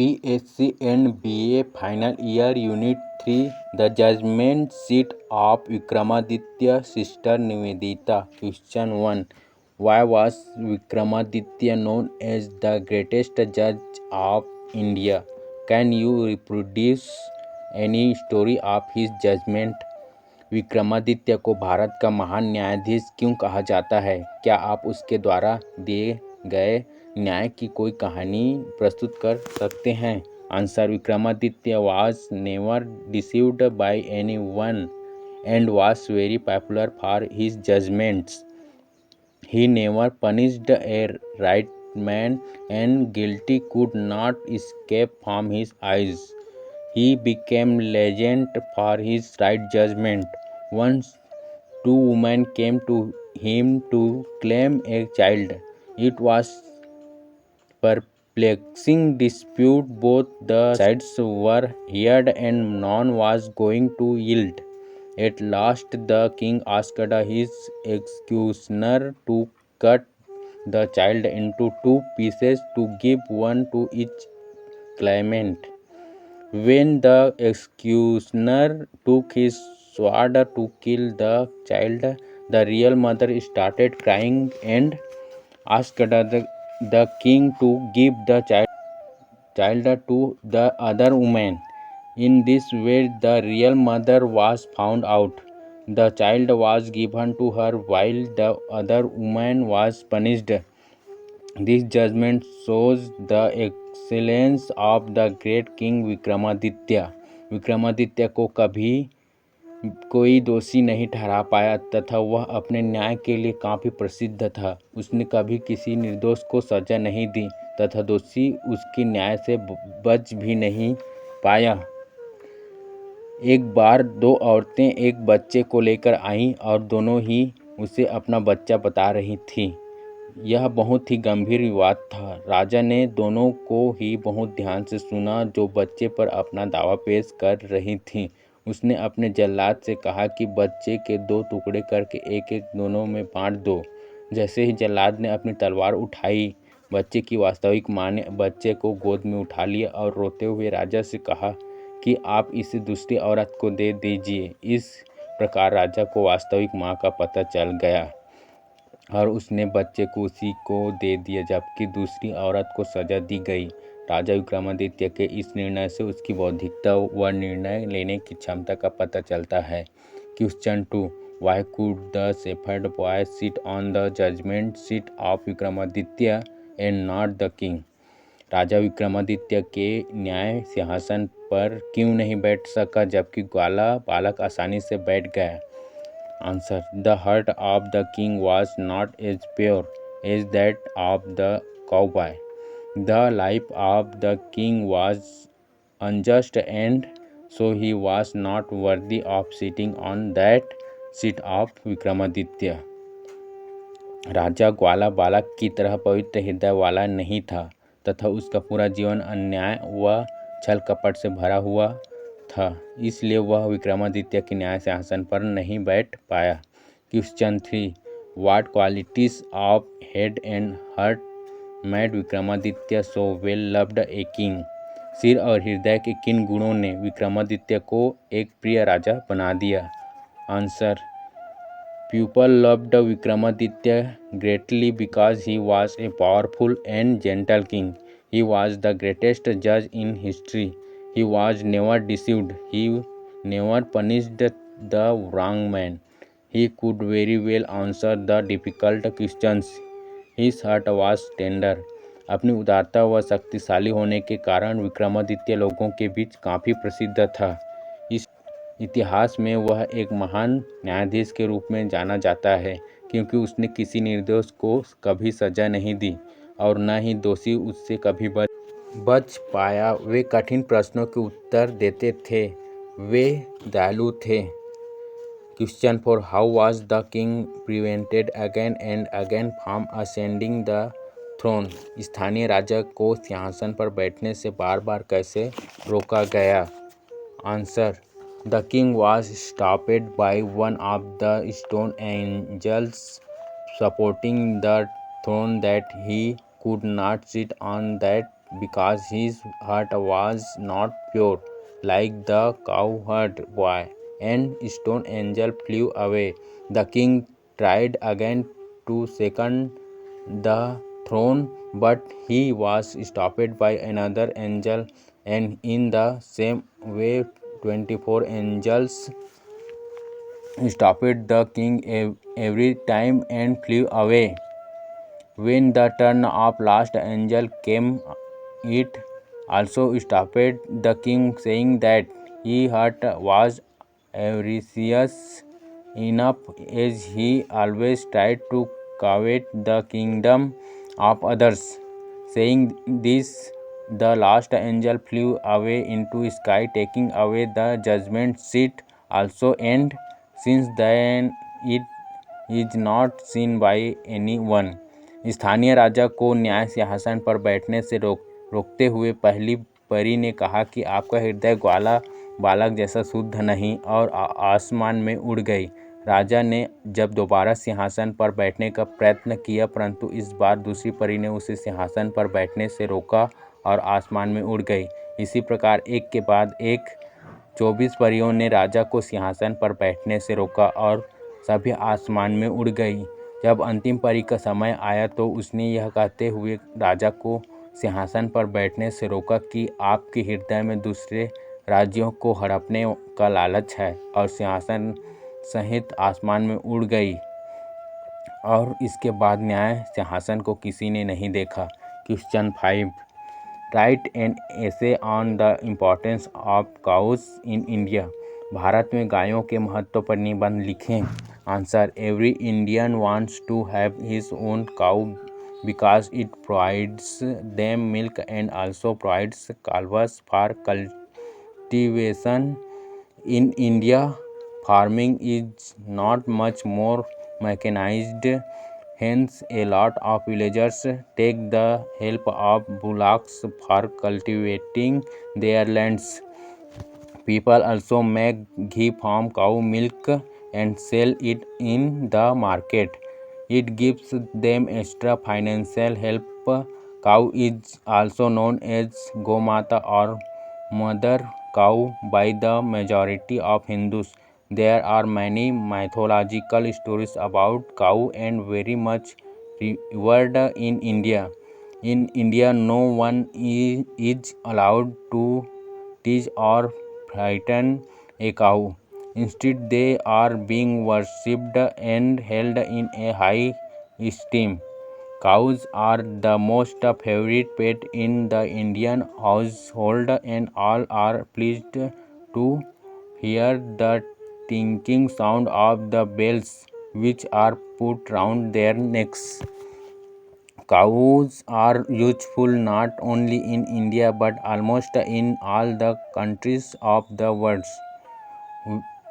BSc and BA Final Year Unit 3 The Judgment Seat of Vikramaditya Sister Nivedita. Question 1. Why was Vikramaditya known as the greatest judge of India? Can you reproduce any story of his judgment? Vikramaditya को भारत का महान न्यायाधीश क्यों कहा जाता है? क्या आप उसके द्वारा दिए गए न्याय की कोई कहानी प्रस्तुत कर सकते हैं? Answer: Vikramaditya was never deceived by anyone and was very popular for his judgments. He never punished a right man and guilty could not escape from his eyes. He became legend for his right judgment. Once two women came to him to claim a child. It was perplexing dispute. Both the sides were heard and none was going to yield. At last the king asked his executioner to cut the child into two pieces to give one to each claimant. When the executioner took his sword to kill the child, the real mother started crying and asked the king to give the child to the other woman. In this way, the real mother was found out. The child was given to her while the other woman was punished. This judgment shows the excellence of the great king Vikramaditya. Vikramaditya को कभी कोई दोषी नहीं ठहरा पाया तथा वह अपने न्याय के लिए काफ़ी प्रसिद्ध था. उसने कभी किसी निर्दोष को सजा नहीं दी तथा दोषी उसके न्याय से बच भी नहीं पाया. एक बार दो औरतें एक बच्चे को लेकर आईं और दोनों ही उसे अपना बच्चा बता रही थीं. यह बहुत ही गंभीर विवाद था. राजा ने दोनों को ही बहुत ध्यान से सुना जो बच्चे पर अपना दावा पेश कर रही थीं. उसने अपने जल्लाद से कहा कि बच्चे के दो टुकड़े करके एक एक दोनों में बांट दो. जैसे ही जल्लाद ने अपनी तलवार उठाई, बच्चे की वास्तविक माँ ने बच्चे को गोद में उठा लिया और रोते हुए राजा से कहा कि आप इसे दूसरी औरत को दे दीजिए. इस प्रकार राजा को वास्तविक माँ का पता चल गया और उसने बच्चे को उसी को दे दिया जबकि दूसरी औरत को सजा दी गई. राजा विक्रमादित्य के इस निर्णय से उसकी बौद्धिकता व निर्णय लेने की क्षमता का पता चलता है. Question 2. Why could the shepherd boy sit on the judgment seat of Vikramaditya and not the king? राजा विक्रमादित्य के न्याय सिंहासन पर क्यों नहीं बैठ सका जबकि ग्वाला बालक आसानी से बैठ गया? Answer: The heart of the king was not as pure as that of the cowboy. The life of the king was unjust and so he was not worthy of sitting on that seat of Vikramaditya. राजा ग्वाला बालक की तरह पवित्र हृदय वाला नहीं था तथा उसका पूरा जीवन अन्याय व छल कपट से भरा हुआ था. इसलिए वह विक्रमादित्य के न्याय सिंहासन पर नहीं बैठ पाया. Question 3. What qualities of head and heart made Vikramaditya so well loved a king? सिर और हृदय के किन गुणों ने विक्रमादित्य को एक प्रिय राजा बना दिया? Answer: People loved Vikramaditya greatly because he was a powerful and gentle king. He was the greatest judge in history. He was never deceived. He never punished the wrong man. He could very well answer the difficult questions. His heart was tender. अपनी उदारता व शक्तिशाली होने के कारण विक्रमादित्य लोगों के बीच काफ़ी प्रसिद्ध था. इस इतिहास में वह एक महान न्यायाधीश के रूप में जाना जाता है क्योंकि उसने किसी निर्दोष को कभी सजा नहीं दी और न ही दोषी उससे कभी बच पाया. वे कठिन प्रश्नों के उत्तर देते थे. वे दयालु थे. Question 4. How was the king prevented again and again from ascending the throne? स्थानीय राजा को सिंहासन पर बैठने से बार बार कैसे रोका गया? Answer: The king was stopped by one of the stone angels supporting the throne that he could not sit on that because his heart was not pure, like the cowherd boy, and stone angel flew away. The king tried again to second the throne, but he was stopped by another angel, and in the same way 24 angels stopped the king every time and flew away. When the turn of last angel came, it also stopped the king, saying that his heart was avaricious enough, as he always tried to covet the kingdom of others. Saying this, the last angel flew away into sky, taking away the judgment seat also, and since then it is not seen by anyone. स्थानीय राजा को न्याय सिंहासन पर बैठने से रोकते हुए पहली परी ने कहा कि आपका हृदय ग्वाला बालक जैसा शुद्ध नहीं, और आसमान में उड़ गई। राजा ने जब दोबारा सिंहासन पर बैठने का प्रयत्न किया, परंतु इस बार दूसरी परी ने उसे सिंहासन पर बैठने से रोका और आसमान में उड़ गई। इसी प्रकार एक के बाद एक 24 परियों ने राजा को सिंहासन पर बैठने से रोका और सभी आसमान में उड़ गई। जब अंतिम परी का समय आया तो उसने यह कहते हुए राजा को सिंहासन पर बैठने से रोका कि आपके हृदय में दूसरे राज्यों को हड़पने का लालच है, और सिंहासन सहित आसमान में उड़ गई। और इसके बाद न्याय सिंहासन को किसी ने नहीं देखा। Question 5, write an essay on the importance of cows in India. Bharat में गायों के महत्व पर निबंध लिखें। Answer, every Indian wants to have his own cow because it provides them milk and also provides calves for cultivation. In India, farming is not much more mechanized, hence a lot of villagers take the help of bullocks for cultivating their lands. People also make ghee from cow milk and sell it in the market. It gives them extra financial help. Cow is also known as Gomata or Mother Cow by the majority of Hindus. There are many mythological stories about cow and very much revered in India. In India, no one is allowed to tease or frighten a cow. Instead, they are being worshipped and held in a high esteem. Cows are the most favorite pet in the Indian household, and all are pleased to hear the tinkling sound of the bells which are put round their necks. Cows are useful not only in India but almost in all the countries of the world.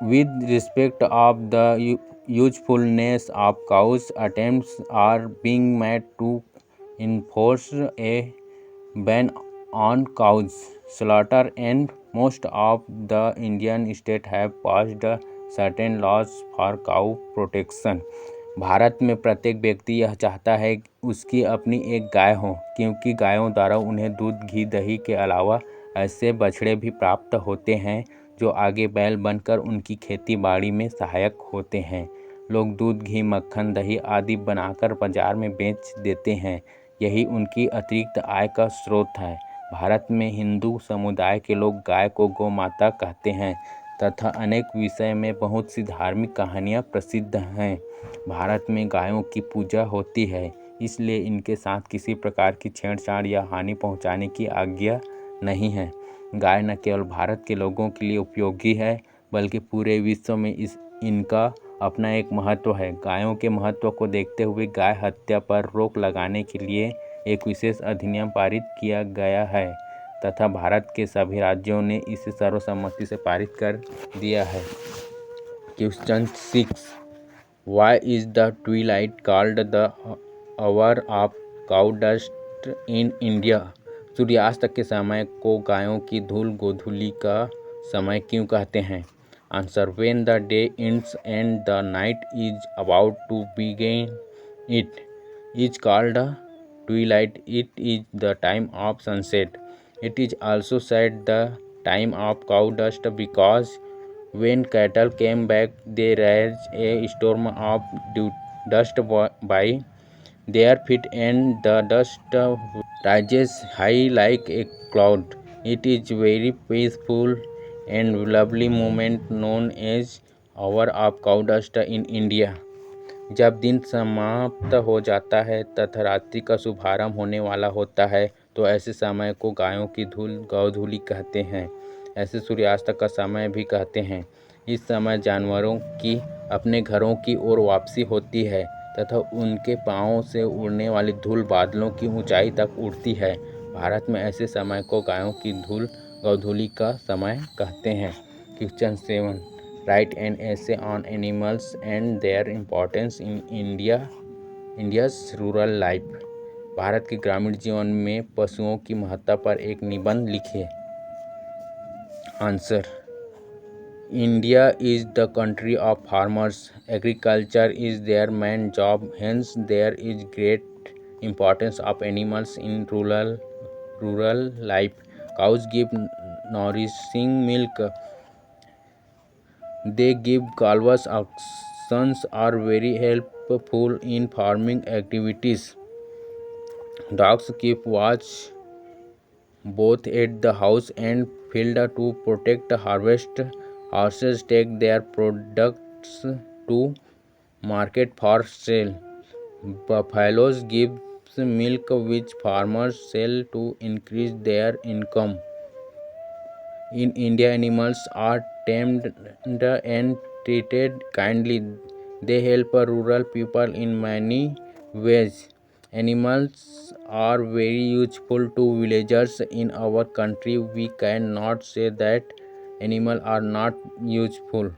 With respect of the usefulness of cows, attempts are being made to enforce a ban on cows slaughter, and most of the Indian states have passed certain laws for cow protection. Bharat में प्रत्येक व्यक्ति यह चाहता है कि उसकी अपनी एक गाय हो, क्योंकि गायों द्वारा उन्हें दूध, घी, दही के अलावा ऐसे बछड़े भी प्राप्त होते हैं जो आगे बैल बनकर उनकी खेती बाड़ी में सहायक होते हैं। लोग दूध, घी, मक्खन, दही आदि बनाकर बाजार में बेच देते हैं। यही उनकी अतिरिक्त आय का स्रोत है। भारत में हिंदू समुदाय के लोग गाय को गौ माता कहते हैं तथा अनेक विषय में बहुत सी धार्मिक कहानियाँ प्रसिद्ध हैं। भारत में गायों की पूजा होती है, इसलिए इनके साथ किसी प्रकार की छेड़छाड़ या हानि पहुंचाने की आज्ञा नहीं है। गाय न केवल भारत के लोगों के लिए उपयोगी है, बल्कि पूरे विश्व में इनका अपना एक महत्व है। गायों के महत्व को देखते हुए गाय हत्या पर रोक लगाने के लिए एक विशेष अधिनियम पारित किया गया है तथा भारत के सभी राज्यों ने इसे सर्वसम्मति से पारित कर दिया है। Question 6, Why is the twilight called the hour of cow dust in India? सूर्यास्त के समय को गायों की धूल गोधूली का समय क्यों कहते हैं? Answer, when the day ends and the night is about to begin, it is called twilight. It is the time of sunset. It is also said the time of cow dust because when cattle came back, they raised a storm of dust by their feet, and the dust rises high like a cloud. It is very peaceful and lovely moment known as hour of cow dust in India. जब दिन समाप्त हो जाता है तथा रात्रि का शुभारंभ होने वाला होता है तो ऐसे समय को गायों की धूल गौधूली कहते हैं। ऐसे सूर्यास्त का समय भी कहते हैं। इस समय जानवरों की अपने घरों की ओर वापसी होती है तथा उनके पाँव से उड़ने वाली धूल बादलों की ऊंचाई तक उड़ती है। भारत में ऐसे समय को गायों की धूल गौधूली का समय कहते हैं। Question 7. Write an essay on animals and their importance in India's rural life. Bharat के ग्रामीण जीवन में पशुओं की महत्ता पर एक निबंध लिखिए। Answer: India is the country of farmers. Agriculture is their main job. Hence, there is great importance of animals in rural life. Cows give nourishing milk. They give calves. Oxen are very helpful in farming activities. Dogs keep watch both at the house and field to protect harvest. Horses take their products to market for sale. Buffaloes give milk which farmers sell to increase their income. In India, animals are tamed and treated kindly. They help rural people in many ways. Animals are very useful to villagers in our country. We cannot say that animals are not useful.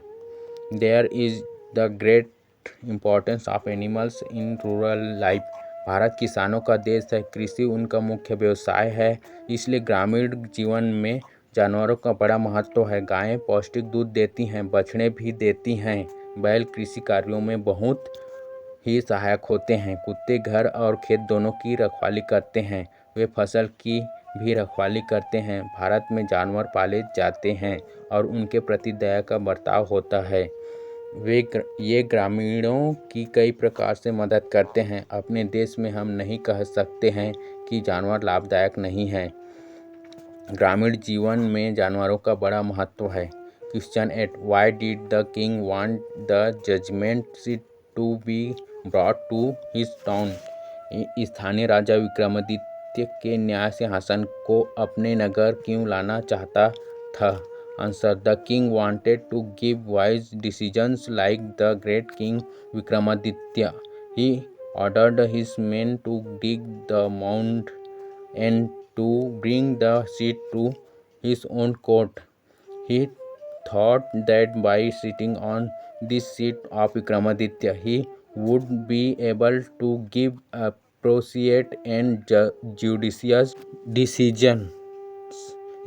There is the great importance of animals in rural life. Bharat किसानों का देश है। कृषि उनका मुख्य व्यवसाय है, इसलिए ग्रामीण जीवन में जानवरों का बड़ा महत्व है। गायें पौष्टिक दूध देती हैं, बछड़े भी देती हैं। बैल कृषि कार्यों में बहुत ही सहायक होते हैं। कुत्ते घर और खेत दोनों की रखवाली करते हैं। वे फसल की भी रखवाली करते हैं। भारत में जानवर पाले जाते हैं और उनके प्रति दया का बर्ताव होता है। ये ग्रामीणों की कई प्रकार से मदद करते हैं। अपने देश में हम नहीं कह सकते हैं कि जानवर लाभदायक नहीं हैं। ग्रामीण जीवन में जानवरों का बड़ा महत्व है। Question 8. Why did the king want the judgement seat to be brought to his town? स्थानीय राजा विक्रमादित्य के न्याय सिंहासन को अपने नगर क्यों लाना चाहता था? Answer: the king wanted to give wise decisions like the great king Vikramaditya. He ordered his men to dig the mound and to bring the seat to his own court. He thought that by sitting on this seat of Vikramaditya, he would be able to give appropriate and judicious decisions.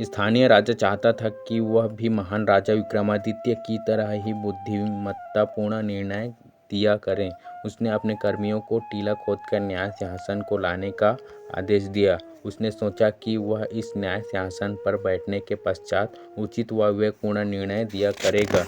स्थानीय राजा चाहता था कि वह भी महान राजा विक्रमादित्य की तरह ही बुद्धिमत्तापूर्ण निर्णय दिया करें। उसने अपने कर्मियों को टीला खोदकर न्याय सिंहासन को लाने का आदेश दिया। उसने सोचा कि वह इस न्याय सिंहासन पर बैठने के पश्चात उचित व विवेकपूर्ण निर्णय दिया करेगा।